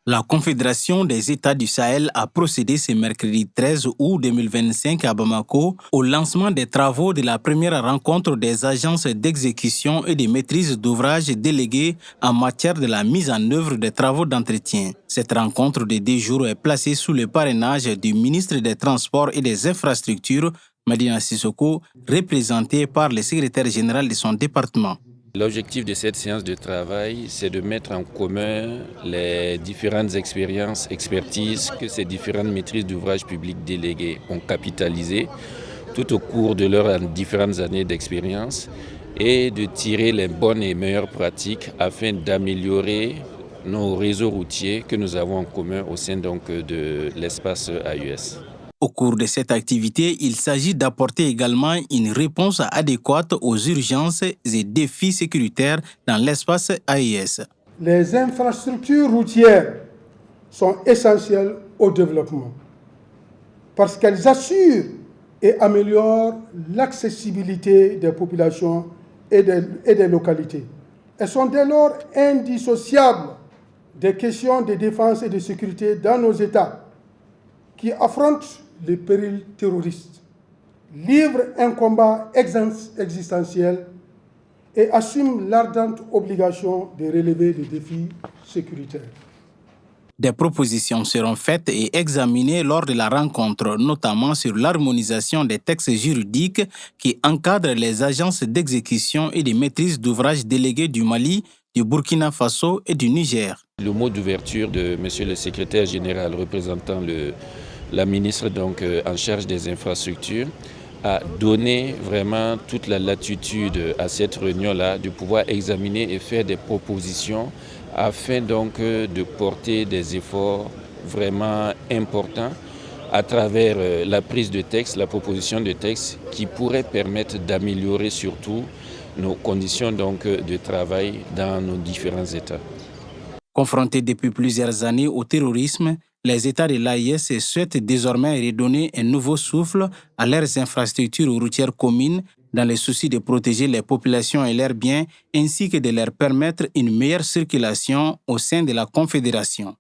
La Confédération des États du Sahel a procédé ce mercredi 13 août 2025 à Bamako au lancement des travaux de la première rencontre des agences d'exécution et de maîtrise d'ouvrage déléguées en matière de la mise en œuvre des travaux d'entretien. Cette rencontre de 2 jours est placée sous le parrainage du ministre des Transports et des Infrastructures, Madina Sissoko, représenté par le secrétaire général de son département. L'objectif de cette séance de travail, c'est de mettre en commun les différentes expériences, expertises que ces différentes maîtrises d'ouvrages publics délégués ont capitalisées tout au cours de leurs différentes années d'expérience et de tirer les bonnes et meilleures pratiques afin d'améliorer nos réseaux routiers que nous avons en commun au sein de l'espace AUS. Au cours de cette activité, il s'agit d'apporter également une réponse adéquate aux urgences et défis sécuritaires dans l'espace AIS. Les infrastructures routières sont essentielles au développement parce qu'elles assurent et améliorent l'accessibilité des populations et des localités. Elles sont dès lors indissociables des questions de défense et de sécurité dans nos États qui affrontent les périls terroristes, livrent un combat existentiel et assument l'ardente obligation de relever les défis sécuritaires. Des propositions seront faites et examinées lors de la rencontre, notamment sur l'harmonisation des textes juridiques qui encadrent les agences d'exécution et de maîtrise d'ouvrages déléguées du Mali, du Burkina Faso et du Niger. Le mot d'ouverture de M. le secrétaire général représentant la ministre en charge des infrastructures a donné vraiment toute la latitude à cette réunion-là de pouvoir examiner et faire des propositions afin de porter des efforts vraiment importants à travers la prise de texte, la proposition de texte qui pourrait permettre d'améliorer surtout nos conditions de travail dans nos différents États. Confrontés depuis plusieurs années au terrorisme, les États de l'AIS souhaitent désormais redonner un nouveau souffle à leurs infrastructures routières communes dans le souci de protéger les populations et leurs biens ainsi que de leur permettre une meilleure circulation au sein de la Confédération.